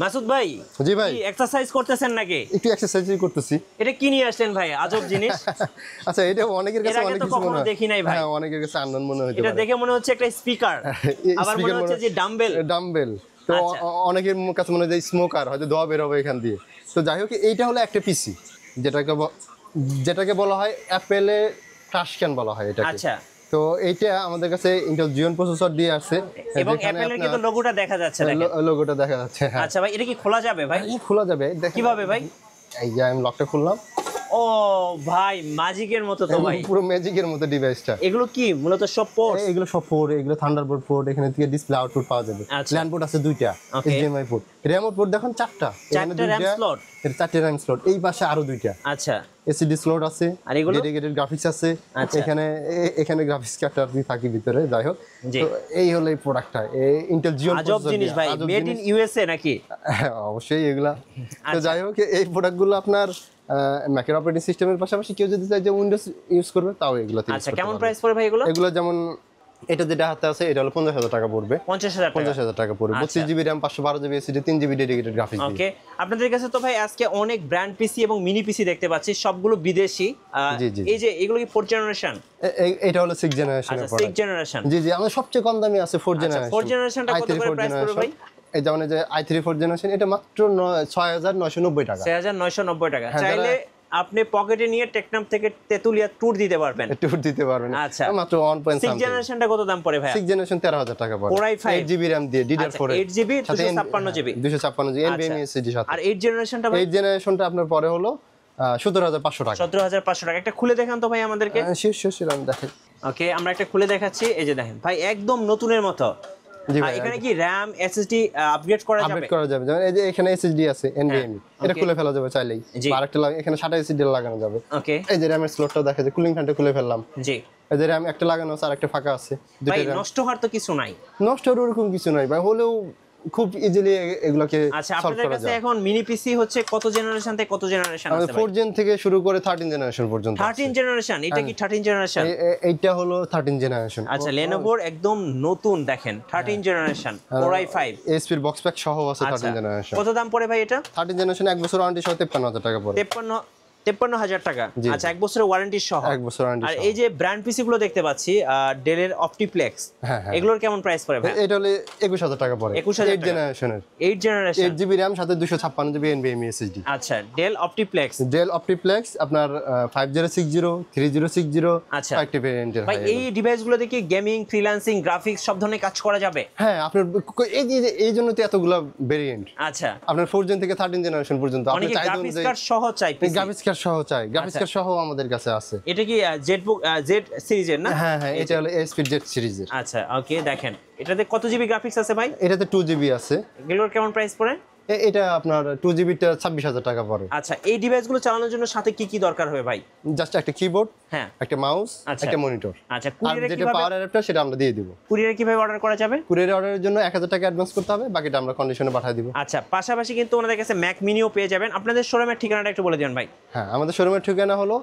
মাসুদ ভাই, জি ভাই, কি এক্সারসাইজ করতেছেন নাকি? একটু এক্সারসাইজই করতেছি। এটা কি নিয়ে আসলেন ভাই? আজব জিনিস। আচ্ছা, এটা অনেকের কাছে অনেক কিছু মনে হয়। দেখি নাই ভাই। হ্যাঁ, অনেকের কাছে আননোন মনে হতে পারে। এটা দেখে মনে হচ্ছে একটা স্পিকার, আবার মনে হচ্ছে যে ডাম্বেল। ডাম্বেল তো অনেকের কাছে মনে হয় যে স্মোকার, হয়তো ধোঁয়া বের হবে এখান দিয়ে। তো যাই হোক, এইটা হলো একটা পিসি, যেটাকে বলা হয় অ্যাপেলে ক্রাশক্যান বলা হয় এটাকে। আচ্ছা, তো এইটা আমাদের কাছে ইন্টেল জিওন প্রসেসর দিয়ে আসছে, এবং অ্যাপেলের কিন্তু লোগোটা দেখা যাচ্ছে, দেখেন লোগোটা দেখা যাচ্ছে। আচ্ছা ভাই, এটা কি খোলা যাবে ভাই? খোলা যাবে। কিভাবে ভাই? এই যে আমি লকটা খুললাম। ও ভাই, ম্যাজিকের মতো তো ভাই, পুরো ম্যাজিকের মতো ডিভাইসটা। এগুলো কি মূলত সব পোর্ট? এগুলো সব পোর্ট, এগুলো থান্ডারবোল্ট পোর্ট, এখানে থেকে ডিসপ্লে আউটপুট পাওয়া যাবে। ল্যান্ড পোর্ট আছে 2টা, HDMI পোর্ট। রিমোট পোর্ট দেখুন 4টা, এখানে 2টা RAM স্লট। এর 4টা RAM স্লট, এই পাশে আরো 2টা। আচ্ছা, SSD স্লট আছে, আর এগুলো ডেডিকেটেড গ্রাফিক্স আছে। এখানে গ্রাফিক্স কার্ডটা থাকে ভিতরে। যাই হোক, তো এই হলো এই প্রোডাক্টটা, ইন্টেল জিওন আজব জিনিস ভাই, মেড ইন ইউএসএ নাকি? অবশ্যই এগুলা। তো যাই হোক, এই প্রোডাক্টগুলো আপনার ম্যাকের অপারেটিং সিস্টেমের পাশাপাশি কেউ যদি চায় যে উইন্ডোজ ইউজ করবে, তাও এগুলো। আচ্ছা, কেমন প্রাইস পড়ে ভাই এগুলো? এগুলো যেমন এটা যেটা হাতে আছে, এটা হলো 50,000 টাকা পড়বে। 50,000 টাকা পড়বে। 32GB RAM, 512GB SSD, 3GB dedicated graphics. Okay, আপনাদের কাছে তো ভাই আজকে অনেক ব্র্যান্ড পিসি এবং মিনি পিসি দেখতে পাচ্ছি, সবগুলো বিদেশি। এই যে এগুলো কি 4th জেনারেশন? এটা হলো 6th জেনারেশনের প্রোডাক্ট। 6th generation. জি, আমাদের সবচেয়ে কম দামি আছে 4th জেনারেশন। 4th জেনারেশনটা কত করে প্রাইস পড়বে ভাই? এই যেমন যে i3 4th জেনারেশন, এটা মাত্র 6,990 টাকা। 6,990 টাকা। চাইলে আপনি পকেটে নিয়ে টেকনাম থেকে তেতুলিয়া ট্যুর দিতে পারবেন। আচ্ছা, মাত্র 1.6। 6th জেনারেশনটা কত দাম পড়ে ভাই? 6th জেনারেশন 13,000 টাকা পড়ে। 8GB RAM দিয়ে DDR4 8GB 256GB 256GB NVMe SSD সাথে। আর 8th জেনারেশনটা ভাই? 8th জেনারেশনটা আপনার পরে হলো 17,500 টাকা। 17,500 টাকা। একটা খুলে দেখান তো ভাই আমাদেরকে। শিওর আমি দেখাই। ওকে, আমরা একটা খুলে দেখাচ্ছি। এই যে দেখেন ভাই, একদম নতুনের মতো। এখানে কি RAM SSD আপগ্রেড করা যাবে? আপগ্রেড করা যাবে। যেমন এই যে এখানে SSD আছে NVMe, এটা খুলে ফেলা যাবে চাইলেই। আরেকটা এখানে 60 SSD লাগানো যাবে। ওকে, এই যে RAM এর স্লটটা দেখা যায়, কুলিং ফ্যানটা খুলে ফেললাম। জি, এই যে RAM একটা লাগানো আছে, আরেকটা ফাঁকা আছে। ভাই নষ্ট হওয়ার তো কিছু নাই? নষ্ট হওয়ার ওরকম কিছু নাই ভাই, হলেও খুব ইজিলি এগুলোকে আচ্ছা, আপনাদের কাছে এখন মিনি পিসি হচ্ছে কত জেনারেশন থেকে কত জেনারেশন আছে ভাই? 4 জেন থেকে শুরু করে 13 জেনারেশন পর্যন্ত। 13 জেনারেশন? এটা কি 13 জেনারেশন? এইটা হলো 13 জেনারেশন। আচ্ছা, Lenovoর একদম নতুন দেখেন, 13 জেনারেশন Core i5 SP এর বক্স প্যাক সহ আছে 13 জেনারেশন। কত দাম পড়ে ভাই এটা? 13 জেনারেশন 1 বছর ওয়ারেন্টি সহ 53,000 টাকা পড়ে। 53,000 টাকা। আচ্ছা, 1 বছরের ওয়ারেন্টি সহ। 1 বছর ওয়ারেন্টি। আর এই যে ব্র্যান্ড পিসি গুলো দেখতে পাচ্ছি, ডেলের অপটিপ্লেক্স, এগুলোর কেমন প্রাইস পড়ে ভাই? এটা হলে 21,000 টাকা পড়ে। 21,000 8 জেনারেশনের। 8 জেনারেশন 8GB RAM সাথে 256GB NVMe SSD। আচ্ছা, ডেল অপটিপ্লেক্স আপনার 5060 3060। আচ্ছা, একটা ভেরিয়েন্টের ভাই এই ডিভাইসগুলো দিয়ে কি গেমিং, ফ্রিল্যান্সিং, গ্রাফিক্স সব ধরনের কাজ করা যাবে? হ্যাঁ, আপনার এই জন্য তো এতগুলো ভেরিয়েন্ট। আচ্ছা, আপনার 4 জেন থেকে 13 জেনারেশন পর্যন্ত আপনি চাইলে গ্রাফিক্স কার্ড সহ চাই, গ্রাফিক্স কার্ড সহ চাই। গ্রাফিক্স কার্ড সহ আমাদের কাছে আছে। এটা কি জেড সিরিজের না? হ্যাঁ, এটা হলো ASP জেড সিরিজের। আচ্ছা, ওকে, দেখেন এটাতে কত জিবি গ্রাফিক্স আছে ভাই? এটাতে 2GB আছে। এগুলোর কেমন প্রাইস পড়ে? এটা আপনার 2GB টা 26,000 টাকা পড়ে। আচ্ছা, এই ডিভাইসগুলো চালানোর জন্য সাথে কি কি দরকার হবে ভাই? জাস্ট একটা কিবোর্ড, হ্যাঁ, একটা মাউস, একটা মনিটর। আচ্ছা, আর যেটা পাওয়ার অ্যাডাপ্টার সেটা আমরা দিয়ে দিব। কুরিয়ারে কিভাবে অর্ডার করা যাবে? কুরিয়ারে অর্ডারের জন্য 1000 টাকা অ্যাডভান্স করতে হবে, বাকিটা আমরা কন্ডিশনে পাঠিয়ে দিব। আচ্ছা, পাশাপাশি কিন্তু ওনাদের কাছে ম্যাক মিনিও পেয়ে যাবেন। আপনাদের শোরুমের ঠিকানাটা একটু বলে দিন ভাই। হ্যাঁ, আমাদের শোরুমের ঠিকানা হলো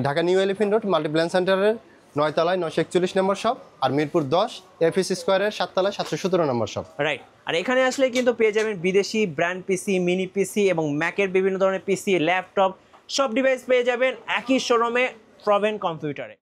Dhaka new elephant road Multiplan সেন্টারের 9 তলায় 941 নম্বর শপ, আর মিরপুর 10 FEC স্কয়ারের 7 তলায় 717 নম্বর শপ। রাইট। আর এখানে আসলে কিন্তু পেয়ে যাবেন বিদেশি ব্র্যান্ড পিসি, মিনি পিসি এবং ম্যাকের বিভিন্ন ধরনের পিসি, ল্যাপটপ, সব ডিভাইস পেয়ে যাবেন একই শোরুমে, প্রভেন কম্পিউটারে।